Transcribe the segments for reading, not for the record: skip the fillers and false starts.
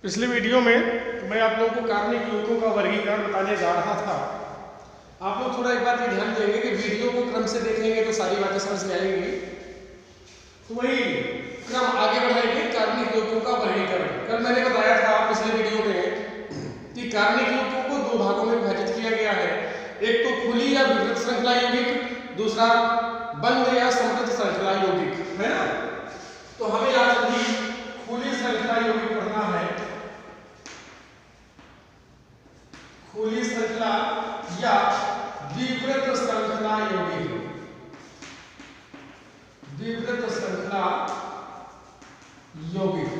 पिछले वीडियो में मैं आप लोगों को कार्बनिक यौगिकों का वर्गीकरण बताने जा रहा था। आप लोग थोड़ा एक बात ये ध्यान देंगे कि वीडियो को क्रम से देखेंगे तो सारी बातें समझ में आएंगी। तो वही क्रम आगे बढ़ाएंगे। कार्बनिक यौगिकों का वर्गीकरण। कल मैंने बताया था पिछले वीडियो में कि कार्बनिक यौगिकों को दो भागों में विभाजित किया गया है। एक तो खुली या विवृत श्रृंखला यौगिक, दूसरा बंद या समृद्ध श्रृंखला यौगिक, है ना। तो हमें आज अभी खुली श्रृंखला यौगिक पढ़ना है। खुली श्रृंखला या विवृत श्रृंखला यौगिक, विवृत श्रृंखला यौगिक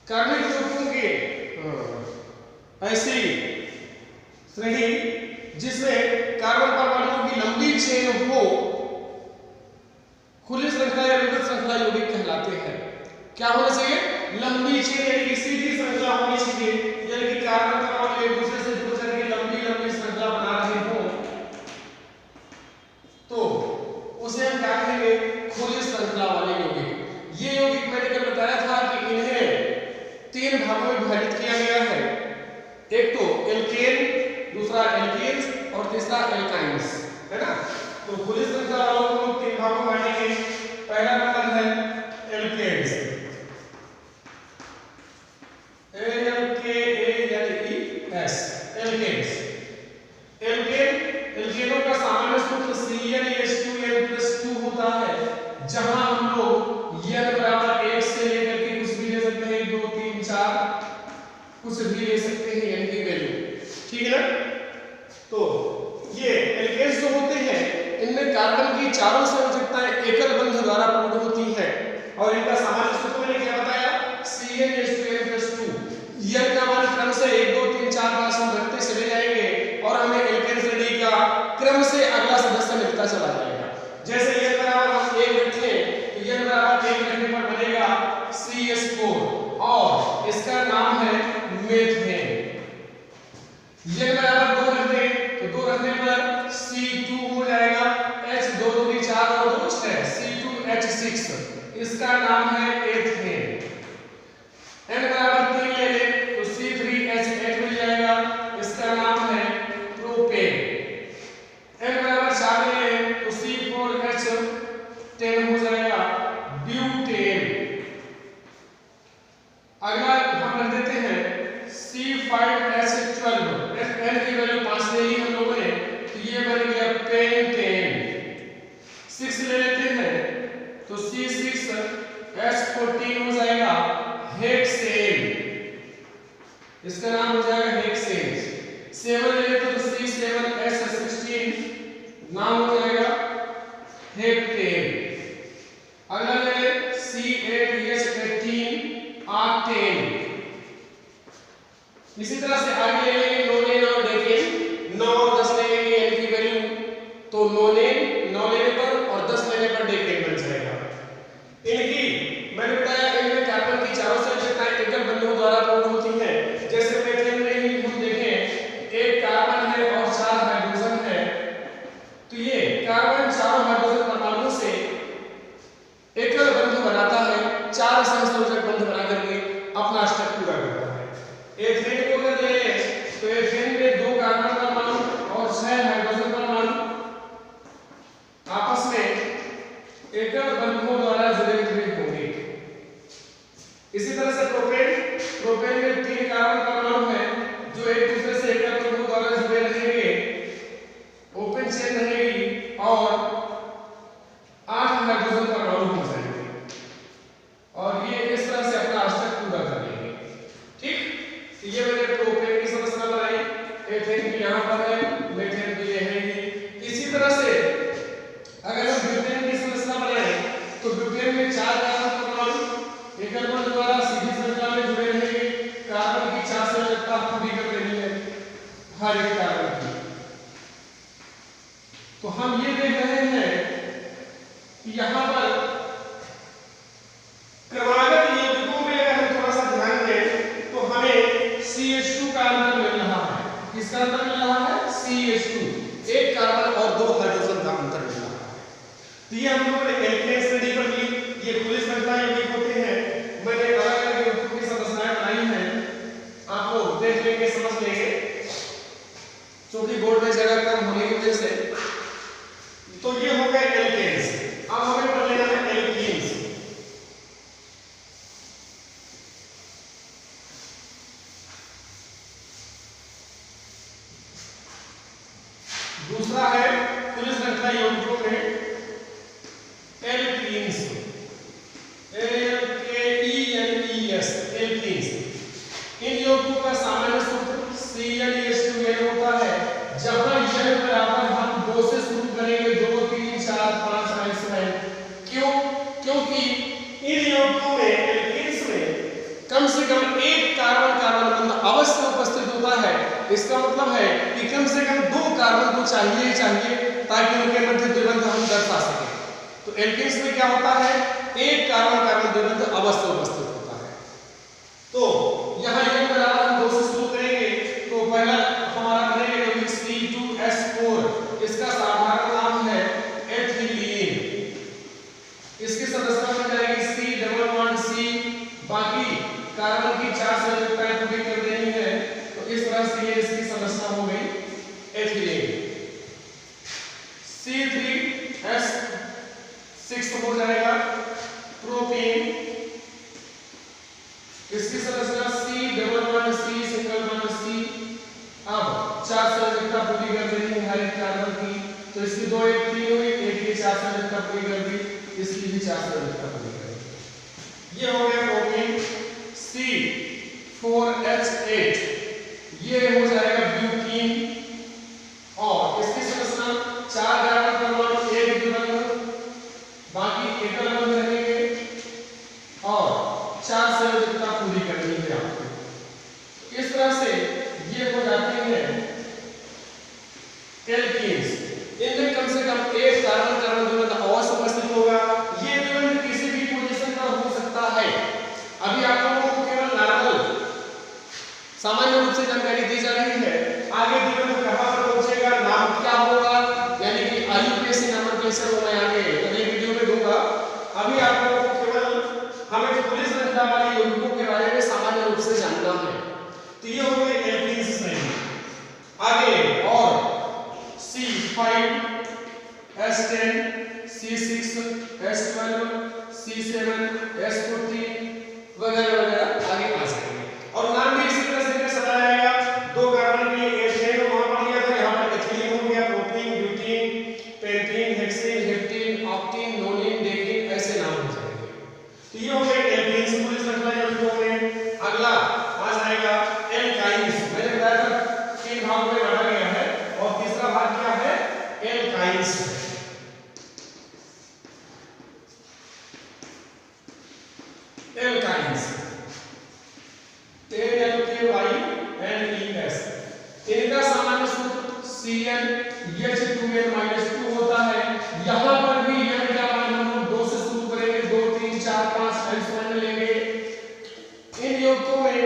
कार्बनिक यौगिकों के ऐसी श्रेणी जिसमें कार्बन परमाणुओं की लंबी चेन हो, खुली श्रृंखला या विवृत श्रृंखला यौगिक कहलाते हैं। क्या होना चाहिए? लंबी चेन, यानी कि सीधी श्रृंखला होनी चाहिए, यानी कि कार्बन परमाणु एक दूसरे से जुड़ करके लंबी लंबी श्रृंखला बना रहे हो, तो उसे हम क्या कहेंगे? खुली श्रृंखला वाले यौगिक। ये यौगिक मैंने कल बताया था कि इन्हें तीन भागों में विभाजित किया गया है। एक तो एल्केन, दूसरा एल्केन्स और तीसरा एल्काइन्स, है ना। तो खुली श्रृंखला वालों को तीन भागों में बांटेंगे। पहला नंबर है एल्केन्स, एल्केन्स। एल्केनों का सामान्य सूत्र CnH2n+2 होता है, जहां हम लोग n बराबर 1 से लेकर के कुछ भी ले सकते हैं, 2 3 4 कुछ भी ले सकते हैं n की वैल्यू, ठीक है ना। तो ये एल्केन्स जो होते हैं, इनमें कार्बन की चारों संयोजकताएं एकल बंध द्वारा पूर्ण होती हैं और इनका सामान्य सूत्र मैंने क्या बताया? CnH2n+2। n का मान क्रम से 1 2 3 4 5 हम रखते चले जाएंगे और हमें एल्केन श्रेणी का क्रम से अगला सदस्य मिलता चला जाएगा। जैसे n बराबर हम 1 रखें तो n बराबर 1 रखने पर बनेगा CH4 और इसका नाम है मेथेन। n बराबर 2 रख दें तो 2 रखने पर C2 हो जाएगा, H 2 2 4 और 2 6, C2H6, इसका नाम है एथेन। n बराबर 3 ले लें तो C3H8 मिल जाएगा, इसका नाम है प्रोपेन। n बराबर 4 ले लें तो C4H10 हो जाएगा, ब्यूटेन। अगला हम रख देते हैं C5H12, n की वैल्यू 5 ले ली हम लोगों ने, तो ये बन गया पेंटेन। 6 ले लेते हैं तो C6H14 हो जाएगा, हेक्सेन, इसका नाम हो जाएगा हेक्सेन। 7 ले लेते तो C7H16, नाम हो जाएगा हेप्टेन। अगला ले ले C8H18, आर्टेन। इसी तरह से आगे ले लेंगे नोनेन और डेकेन। 9 और 10 ले लेंगे n की वैल्यू, तो नोनेन 9 लेने पर और 10 लेने पर डेकेन बन जाएगा। इनकी मैंने बताया इनमें कार्बन की चारों संयोजकताएं एकल बंधों द्वारा पूर्ण होती हैं। जैसे मेथेन में ही हम देखें, एक कार्बन है और 4 हाइड्रोजन है, तो ये कार्बन चारों हाइड्रोजन परमाणुओं से एकल बंध बनाता है, 4 संयोजक बंध बना करके अपना स्टेप पूरा करता है। एथेन को अगर ले लें तो एथेन में 2 कार्बन परमाणु और 6 हाइड्रोजन परमाणु आपस में एकल बंधों द्वारा जुड़े हुए होंगे। इसी तरह से प्रोपेन में 3 कार्बन परमाणु हैं जो एक दूसरे से एकल बंधों द्वारा जुड़े रहेंगे, ओपन चेन रहेगी और 8 हाइड्रोजन परमाणु हो जाएंगे और ये इस तरह से अपना अष्टक पूरा कर लेंगे, ठीक। तो ये मैंने प्रोपेन की संरचना बनाई, एथेन की यहाँ पर है, मेथेन की ये है ही। इसी तरह से अगर हम ब्यूटेन की संरचना बनाएं तो ब्यूटेन में 4 कार्बन परमाणु एकल बंध द्वारा सीधी श्रृंखला में जुड़े रहेंगे। कार्बन की 4 संयोजकता पूरी कर लेनी है हर एक कार्बन की। तो हम ये देख रहे हैं कि यहाँ पर क्रमागत यौगिकों में अगर हम थोड़ा सा ध्यान दें तो हमें CH2 का अंतर मिल रहा है। किसका अंतर मिल रहा है? CH2, एक कार्बन और 2 हाइड्रोजन का अंतर मिल रहा है। तो ये हम लोगों ने एल्केन श्रेणी पर ली, ये खुली श्रृंखला यौगिक होते हैं। मैंने अलग अलग में जगह कम होने की वजह से। तो ये हो गया एल्केन्स। अब हमें पढ़ लेना है एल्कीन्स। दूसरा है पुलिस श्रृंखला यौगिकों में एल्कीन्स, ALKENES, एल्कीन्स। इन यौगिकों का सामान्य सूत्र CnH2n होता है, जहां n बराबर हम 2 से शुरू करेंगे, 2 3 4 5 6। क्यों? क्योंकि इन यौगिकों में एल्कीन्स में कम से कम एक कार्बन कार्बन बंध अवश्य उपस्थित होता है। इसका मतलब है कि कम से कम 2 कार्बन तो चाहिए ही चाहिए ताकि उनके मध्य द्विबंध हम दर्शा सकें। तो एल्कीन्स में क्या होता है, एक कार्बन कार्बन द्विबंध अवश्य उपस्थित होता है। तो यहां n बराबर हम 2 से शुरू करेंगे, तो पहला हमारा बनेगा यौगिक C2H4। इसका साधारण नाम है एथिलीन। इसकी संरचना बन जाएगी C11C। बाकी कार्बन की 4 संयोजकताएं पूरी कर देनी है, तो इस तरह से ये इसकी संरचना हो गई एथिलीन। C3H6 हो जाएगा प्रोपेन। इसकी संरचना C11C सिंगल बॉन्ड C। अब 4 संयोजकता पूरी कर देनी है हर एक कार्बन की, तो इसकी 2 1 3 हुई, एक ये 4 संयोजकता पूरी कर दी, इसकी भी 4 संयोजकता पूरी कर दी। ये हो गया प्रोपेन। C4H8 ये हो जाएगा ब्यूटीन। और इसकी संरचना 4 कार्बन परमाणु, 1 द्विबंध, बाकी एकल बंध रहेंगे और 4 संयोजकता पूरी करनी है आपको। इस तरह से ये हो जाते हैं एल्कीन्स। इनमें कम से कम एक कार्बन कार्बन द्विबंध अवश्य उपस्थित होगा। ये द्विबंध किसी भी पोजीशन पर हो सकता है। अभी आप लोगों को केवल नॉर्मल सामान्य रूप से जानकारी दी जा रही है। आगे द्विबंध कहां पर पहुंचेगा, नाम क्या होगा, यानी कि IUPAC नोमेनक्लेचर वो मैं आगे अगले वीडियो में दूंगा। अभी आप लोगों को केवल हमें पुलिस श्रृंखला वाले यौगिकों के बारे में सामान्य रूप से जानना है। तो ये हो गए एल्कीन्स श्रेणी। आगे और C5H10, C6H12, C7H14 वगैरह वगैरह आगे आ जाएंगे। और नाम भी इसी तरह से सदा जाएगा। 2 कार्बन के लिए एथेन वहां पर लिया था, यहां पर एथिलीन हो गया, propene, butene, pentene, hexene, heptene, octene, nonene, decene, ऐसे नाम हो जाएंगे। तो ये हो गए एल्कीन्स पुलिस श्रृंखला यौगिकों में। अगला आ जाएगा एल्काइन्स। मैंने बताया था 3 भागों में बांटा गया है और तीसरा भाग क्या है, एल्काइन्स। Alkynes ALKYNES। इनका सामान्य सूत्र CnH2n-2 होता है। यहां पर भी n का मान हम 2 से शुरू करेंगे, 2 3 4 5 ऐसे लेंगे। इन यौगिकों में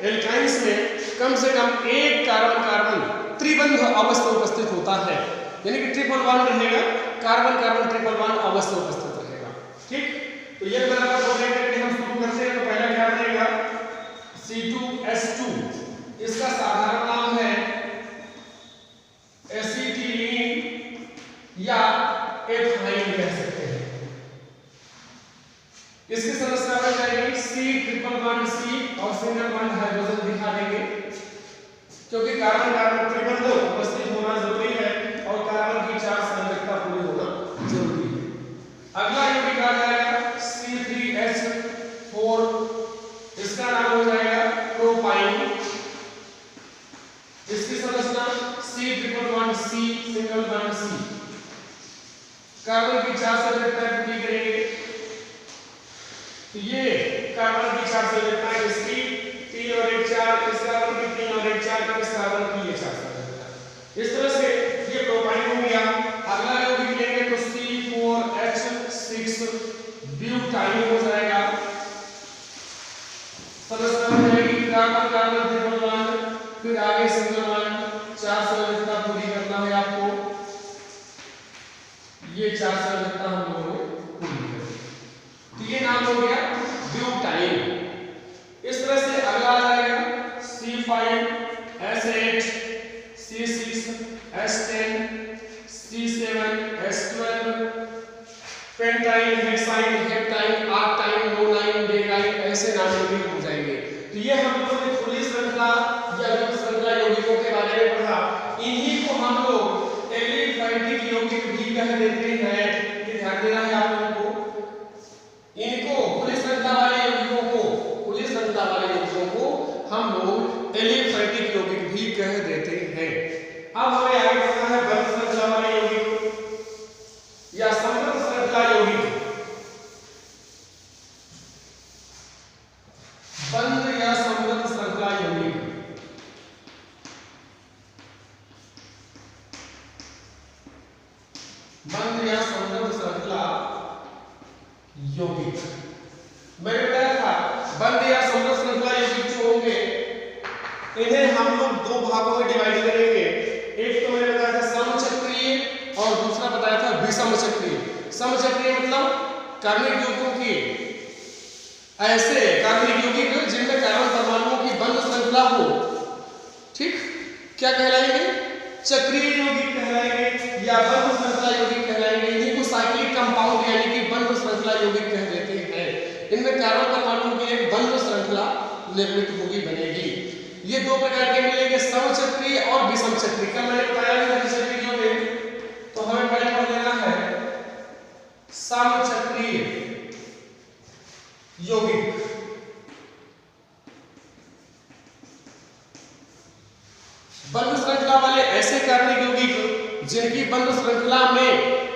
एल्काइन्स में कम से कम एक कार्बन कार्बन त्रिबंध अवश्य उपस्थित होता है, यानी कि ट्रिपल बॉन्ड रहेगा, कार्बन कार्बन ट्रिपल बॉन्ड अवश्य उपस्थित रहेगा। ठीक, तो ये बराबर हो गया कि हम शुरू करते हैं। तो पहला क्या बनेगा, C2H2। इसका साधारण नाम है एसिटिलीन या एथाइन कह सकते हैं। इसकी संरचना बन जाएगी C ट्रिपल बॉन्ड C और सिंगल बॉन्ड हाइड्रोजन दिखा देंगे, क्योंकि कार्बन कार्बन त्रिबंध उपस्थित होना जरूरी है और कार्बन की 4 संयोजकता पूरी होना जरूरी है। अगला यौगिक आ जाएगा C3H4। इसका नाम हो जाएगा प्रोपाइन। इसकी संरचना C triple bond C single bond C। Carbon की 4 संयोजकताएं पूरी करेंगे, तो ये कार्बन की 4 संयोजकताएं, इसकी 3 और 1 4, इस कार्बन की 3 और 1 4, इस कार्बन की ये 4 संयोजकताएं। इस तरह से ये प्रोपाइन हो गया। अगला यौगिक लेंगे तो C4H6 ब्यूटाइन हो जाएगा। संरचना हो जाएगी कार्बन कार्बन ट्रिपल बॉन्ड, फिर आगे सिंगल बॉन्ड, 4 संयोजकता पूरी करना है आपको। ये 4 संयोजकता हम लोगों ने पूरी कर दी, तो ये नाम हो गया ब्यूटाइन। इस तरह से अगला आ जाएगा C5H8, C6H यौगिक हो जाएंगे। तो ये हम लोगों ने खुली श्रृंखला या बंद श्रृंखला यौगिकों के बारे में पढ़ा। इन्हीं को हम लोग एलिफैटिक यौगिक भी कह देते हैं। ये ध्यान देना है आप लोगों को। इनको खुली श्रृंखला वाले यौगिकों को, खुली श्रृंखला वाले यौगिकों को हम लोग एलिफैटिक यौगिक भी कह देते हैं। अब हमें आगे बढ़ना है बंद श्रृंखला वाले यौगिक या समृद्ध श्रृंखला यौगिक। बंद या समृद्ध श्रृंखला यौगिक। बंद या समृद्ध श्रृंखला यौगिक मैंने बताया था। बंद या समृद्ध श्रृंखला यौगिक जो होंगे इन्हें हम लोग दो भागों में डिवाइड करेंगे। एक तो मैंने बताया था समचक्रीय और दूसरा बताया था विषमचक्रीय। समचक्रीय मतलब कार्बनिक यौगिकों की ऐसे कार्बनिक यौगिक जिनमें कार्बन परमाणुओं की बंद श्रृंखला हो, ठीक, क्या कहलाएंगे? चक्रीय यौगिक कहलाएंगे या बंद श्रृंखला यौगिक कहलाएंगे। इन्हीं को साइक्लिक कंपाउंड यानी कि बंद श्रृंखला यौगिक कह देते हैं। इनमें कार्बन परमाणुओं की एक बंद श्रृंखला निर्मित होगी, बनेगी। ये दो प्रकार के मिलेंगे, समचक्रीय और विषमचक्रीय। कल मैंने बताया था चक्रीयों में, तो हमें पहले पढ़ लेना है समचक्रीय यौगिक। बंद श्रृंखला वाले ऐसे कार्बनिक यौगिक जिनकी बंद श्रृंखला में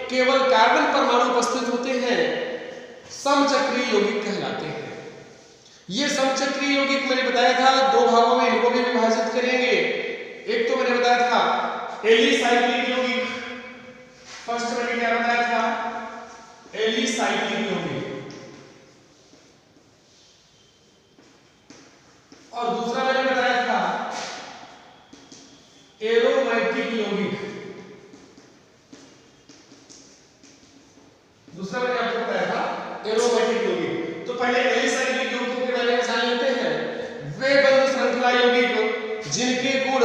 केवल कार्बन परमाणु उपस्थित होते हैं समचक्रीय यौगिक कहलाते हैं। ये समचक्रीय यौगिक मैंने बताया था दो भागों में इनको भी विभाजित करेंगे। एक तो मैंने बताया था एलिसाइक्लिक यौगिक। फर्स्ट मैंने क्या बताया था? एलिसाइक्लिक यौगिक। और दूसरा मैंने बताया था एरोमेटिक यौगिक। दूसरा मैंने आपको बताया था एरोमेटिक यौगिक। तो पहले एलिसाइक्लिक यौगिकों के बारे में जान लेते हैं। वे बंद श्रृंखला यौगिक जिनके गुण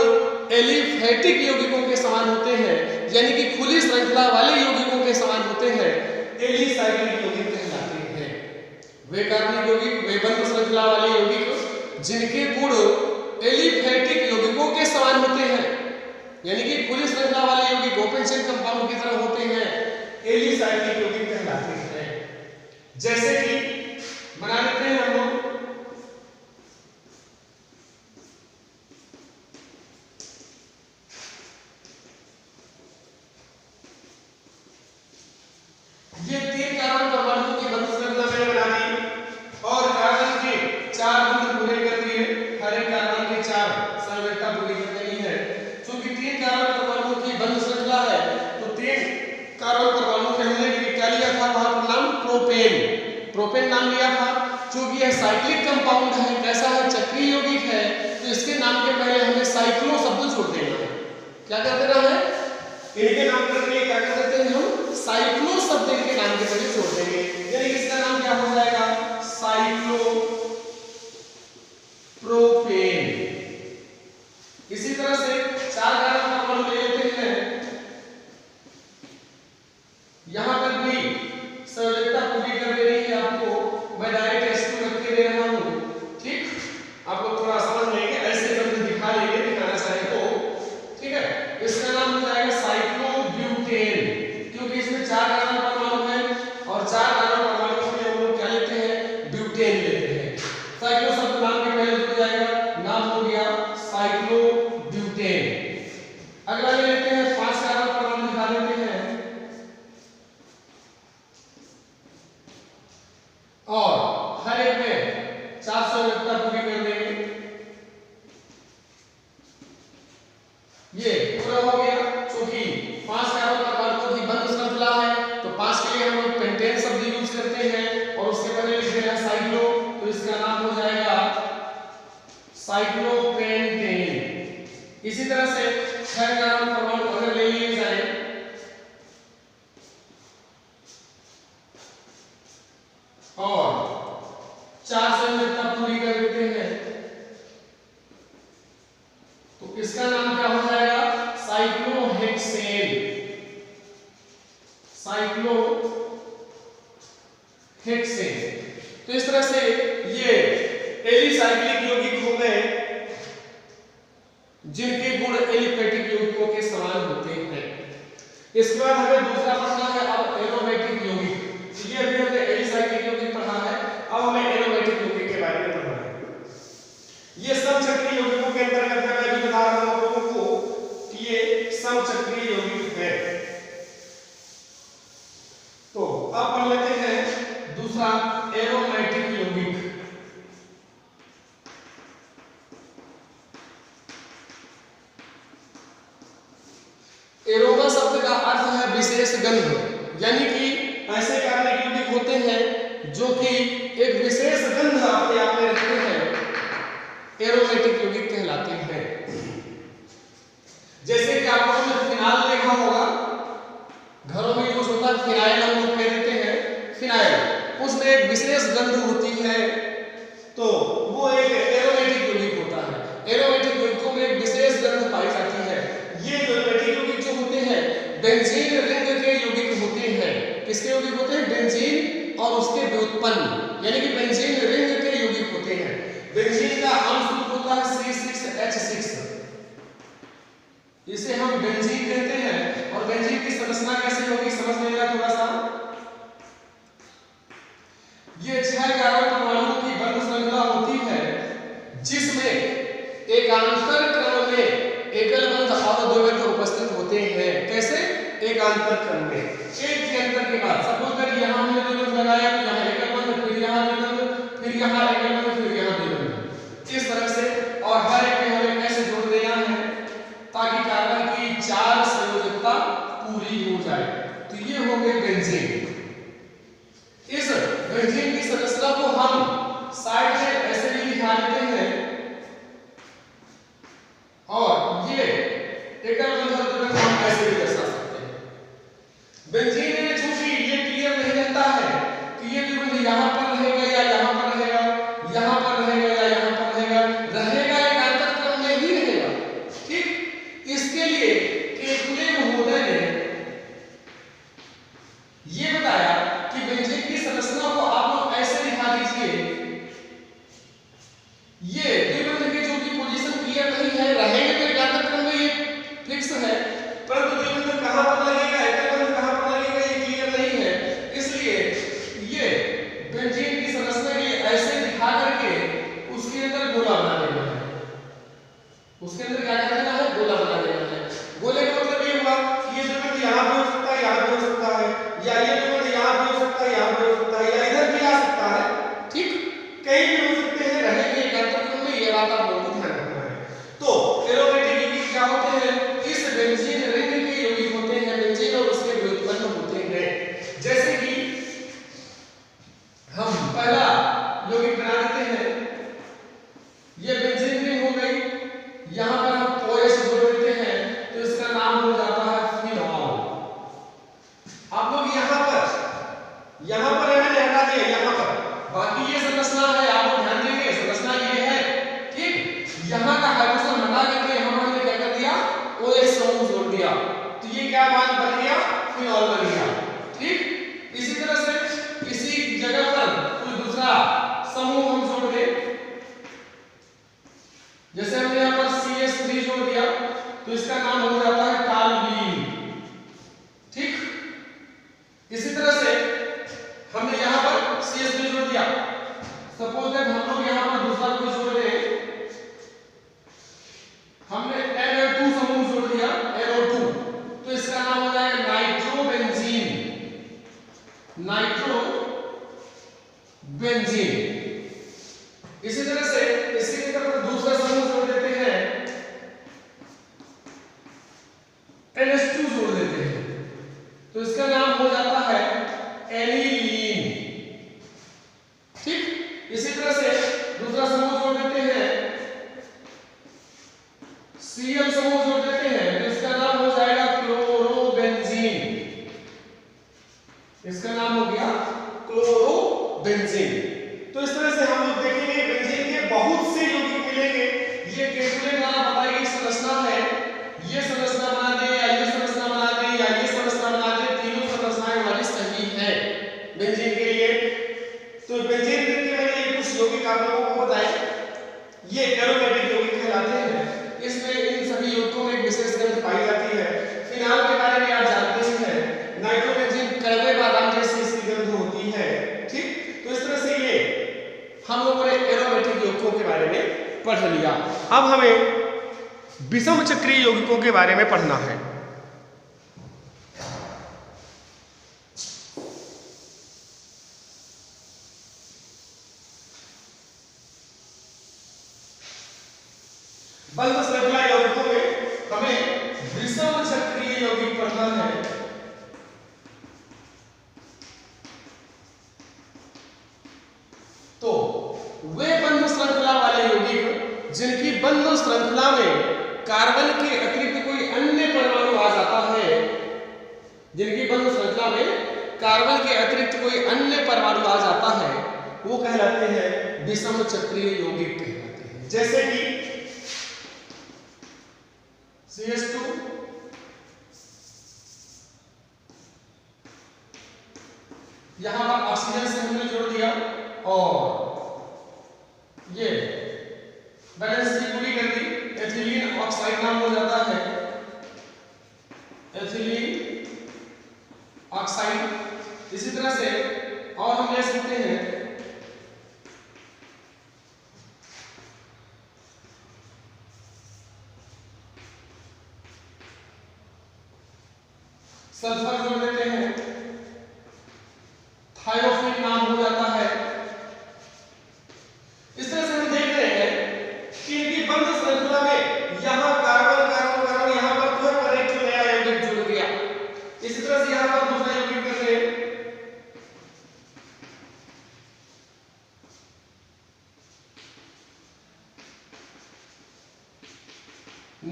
एलिफैटिक यौगिकों के समान होते हैं, यानी कि खुली श्रृंखला वाले यौगिकों के समान होते हैं, एलिसाइक्लिक यौगिक कहलाते हैं। वे कार्बनिक यौगिक, वे बंद श्रृंखला वाले यौगिक जिनके गुण एलिफैटिक यौगिकों के समान होते हैं, यानी कि खुली श्रृंखला वाले यौगिक ओपन चेन कंपाउंड की तरह होते हैं, एलिसाइक्लिक यौगिक कहलाते हैं। जैसे कि बना लेते हैं हम लोग ये तीन कार्बन परमाणुओं की बंद श्रृंखला मैंने बना दी और कार्बन के चार बंध पूरे कर दिए। हर एक कार्बन के चार संयोजकता पूरी कर देनी है। क्योंकि तीन कार्बन परमाणुओं की बंद श्रृंखला है तो तीन कार्बन परमाणु के हमने क्या लिया था? वहां पर नाम प्रोपेन, प्रोपेन नाम लिया था। क्योंकि यह साइक्लिक कंपाउंड है, कैसा है? चक्रीय यौगिक है, तो इसके नाम के पहले हमें साइक्लो शब्द छोड़ देना है। क्या कर देना है? इनके नाम के लिए क्या कर देते हैं हम? साइक्लो शब्द इनके नाम के पहले छोड़ देंगे, यानी इसका नाम क्या हो जाएगा? Cyclo propane. इसी तरह से चार कार्बन परमाणु ले लेते हैं। यहां पर भी संयोजकता पूरी कर देनी है आपको। मैं डायरेक्ट H2 रख के दे रहा हूं, ठीक? आप लोग थोड़ा समझ लेंगे, ऐसे करके दिखा लेंगे, दिखाना चाहे तो, ठीक है? इसका नाम हो जाएगा साइक्लोब्यूटेन, क्योंकि इसमें चार कार्बन परमाणु हैं और चार कार्बन परमाणु में हम लोग क्या लेते हैं? ब्यूटेन लेते हैं। साइक्लो शब्द नाम के पहले जुड़ जाएगा, नाम हो गया साइक्लोब्यूटेन। अगला ले लेते हैं, पांच कार्बन परमाणु दिखा देते हैं और हर एक में 400 संयोजकता पूरी कर देंगे। ये पूरा हो गया। क्योंकि पांच कार्बन परमाणुओं की बंद श्रृंखला है तो पांच के लिए हम लोग पेंटेन शब्द यूज करते हैं और उसके पहले लिख देना साइक्लो, तो इसका नाम हो जाएगा साइक्लोपेंटेन। इसी तरह से छह कार्बन परमाणु अगर ले लिए जाए और चार संयोजकता पूरी कर देते हैं तो इसका नाम क्या हो जाएगा? साइक्लोहेक्सेन। साइक्लोहेक्सेन। तो इस तरह से ये एलिसाइक्लिक यौगिक हो गए जिनके गुण एलिफेटिक यौगिकों के समान होते हैं। इसके बाद हमें दूसरा पढ़ना है अब एरोमेटिक यौगिक। ये अभी हमने एलिसाइक्लिक यौगिक पढ़ा है, अब हमें एरोमेटिक यौगिक के बारे में पढ़ना है। ये समचक्रीय यौगिकों के अंतर्गत है। मैं भी बता रहा हूं आप लोगों को कि ये समचक्रीय यौगिक है। तो अब पढ़ लेते हैं दूसरा एरोमेटिक यौगिक। एरोमा शब्द का अर्थ है विशेष गंध, यानी कि ऐसे कार्बनिक यौगिक होते हैं जो कि एक विशेष गंध अपने आप में रखते हैं, एरोमेटिक यौगिक कहलाते हैं। जैसे कि आप लोगों ने फिनाइल देखा होगा, घरों में यूज होता है फिनाइल, हम लोग कह देते हैं फिनाइल, उसमें एक विशेष गंध होती है, तो वो एक एरोमेटिक यौगिक होता है। एरोमेटिक यौगिकों में एक विशेष गंध पाई जाती है। ये एरोमेटिक यौगिक जो होते हैं बेंजीन रिंग के यौगिक होते हैं। किसके यौगिक होते हैं? बेंजीन और उसके व्युत्पन्न, यानी कि बेंजीन रिंग के यौगिक होते हैं। बेंजीन का अंशरूप होता है C6H6, इसे हम बेंजीन कहते हैं। और बेंजीन की संरचना कैसे होगी समझ लीजिएगा थोड़ा सा। ये 6 कार्बन परमाणुओं की बंध श्रृंखला होती है जिसमें एकांतर क्रम में एकल बंध और द्विबंध उपस्थित होते हैं। कैसे? एकांतर क्रम में, एक के अंतर के बाद। सपोज दैट यहां हमने द्विबंध लगाया तो यहां एकल बंध, फिर यहां द्विबंध, फिर यहां एकल बंध, फिर यहां द्विबंध, इस तरह से। और हर एक में हमें ऐसे जोड़ देना है ताकि कार्बन की 4 संयोजकता पूरी हो जाए। तो ये हो गए बेंजीन। इस बेंजीन की संरचना को हम साइड में ऐसे भी दिखा देते हैं, और ये एकल बंध और द्विबंध हम ऐसे भी दर्शा सकते हैं। बेंजीन में चूंकि ये क्लियर नहीं रहता है कि ये द्विबंध यहां पर रहेगा या यहां पर रहेगा, यहां पर रहेगा या यहां पर रहेगा एकांतर क्रम में ही रहेगा। ठीक, इसके लिए केकुले महोदय ने ये बताया कि बेंजीन की संरचना को आप लोग ऐसे दिखा दीजिए, ये द्विबंध की जो भी पोजीशन क्लियर नहीं है, रहेंगे तो एकांतर क्रम में ये फिक्स है, परंतु द्विबंध कहां पर लगेगा, एकल बंध कहां पर लगेगा, ये क्लियर नहीं है। इसलिए ये बेंजीन की संरचना के लिए ऐसे दिखा करके उसके अंदर गोला बना देना है। उसके अंदर क्या कर देना है? गोला बना देना है। गोले का मतलब ये हुआ कि ये द्विबंध यहां भी हो सकता है, यहां भी हो सकता है, या ये द्विबंध यहां भी हो सकता है, यहां भी हो सकता है, या इधर भी आ सकता है। ठीक, कहीं भी हो सकते हैं, रहेंगे एकांतर क्रम में, ये बात आप लोगों को ध्यान रखना है। तो एरोमेटिक यौगिक क्या होते हैं? इस बेंजीन रिंग के यौगिक होते हैं, बेंजीन और उसके व्युत्पन्न होते हैं। जैसे कि हम पहला यौगिक बना देते हैं, ये बेंजीन रिंग हो गई, यहां पर हम OH जोड़ देते हैं तो इसका नाम हो जाता है फिनॉल। आप लोग यहां पर मैंने हटा दिया, यहां पर बाकी ये संरचना है, आप लोग ध्यान देंगे, संरचना ये है। ठीक, यहां का हाइड्रोजन हटा करके यहां हमने क्या कर दिया? OH समूह जोड़ दिया, तो ये क्या मान बन गया? फिनॉल बन गया। ठीक, इसी तरह से इसी जगह पर कोई दूसरा समूह हम जोड़ दें, जैसे हमने यहां पर CH3 जोड़ दिया तो इसका नाम हो जाता है टालबीन। ठीक, इसी तरह से हमने यहां पर CH3 जोड़ दिया, सपोज दैट हम लोग यहां पर दूसरा कोई जोड़ दें, हमने NO2 समूह जोड़ दिया, NO2, तो इसका नाम हो जाएगा नाइट्रोबेंजीन। नाइट्रोबेंजीन। इसी तरह से इसी के ऊपर दूसरा समूह जोड़ देते हैं, ये एरोमेटिक यौगिक कहलाते हैं। इसमें इन सभी यौगिकों में एक विशेष गंध पाई जाती है। फिनाल के बारे में आप जानते ही हैं, नाइट्रोबेंजीन, कड़वे बादाम जैसी इसकी गंध होती है। ठीक, तो इस तरह से ये हम लोगों ने एरोमेटिक यौगिकों के बारे में पढ़ लिया। अब हमें विषम चक्रीय यौगिकों के बारे में पढ़ना है। बंध श्रृंखला यौगिकों में हमें विषम चक्रीय यौगिक पढ़ना है। तो वे बंध श्रृंखला वाले यौगिक जिनकी बंध श्रृंखला में कार्बन के अतिरिक्त कोई अन्य परमाणु आ जाता है, जिनकी बंध श्रृंखला में कार्बन के अतिरिक्त कोई अन्य परमाणु आ जाता है, वो कहलाते हैं विषम चक्रीय यौगिक कहलाते हैं। जैसे कि CH2 यहां पर ऑक्सीजन से हमने जोड़ दिया और ये बैलेंस की पूरी कर दी, एथिलीन ऑक्साइड नाम हो जाता है, एथिलीन ऑक्साइड। इसी तरह से और हम ले सकते हैं सल्फर जोड़ देते हैं, थायोफिन नाम हो जाता है। इस तरह से हम देख रहे हैं कि इनकी बंध श्रृंखला में यहां कार्बन कार्बन कार्बन यहां पर एक नया यौगिक जुड़ गया। इसी तरह से यहां पर दूसरा यौगिक कर रहे हैं,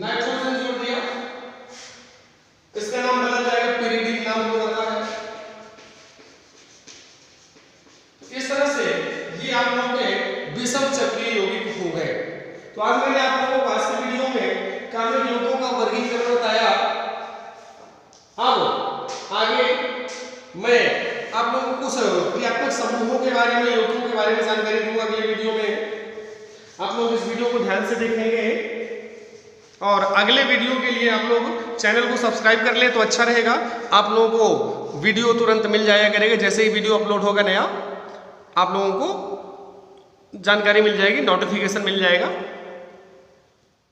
नाइट्रोजन जोड़ दिया, इसका नाम बदल जाएगा, पिरिडिन नाम हो जाता है। इस तरह से ये आप लोगों के विषम चक्रीय यौगिक हो गए। तो आज मैंने आप लोगों को आज की वीडियो में कार्बन यौगिकों का वर्गीकरण बताया। अब आगे मैं आप लोगों को कुछ क्रियात्मक समूहों के बारे में, यौगिकों के बारे में जानकारी दूंगा अगले वीडियो में। आप लोग इस वीडियो को ध्यान से देखेंगे और अगले वीडियो के लिए आप लोग चैनल को सब्सक्राइब कर लें तो अच्छा रहेगा। आप लोगों को वीडियो तुरंत मिल जाया करेगा, जैसे ही वीडियो अपलोड होगा नया आप लोगों को जानकारी मिल जाएगी, नोटिफिकेशन मिल जाएगा।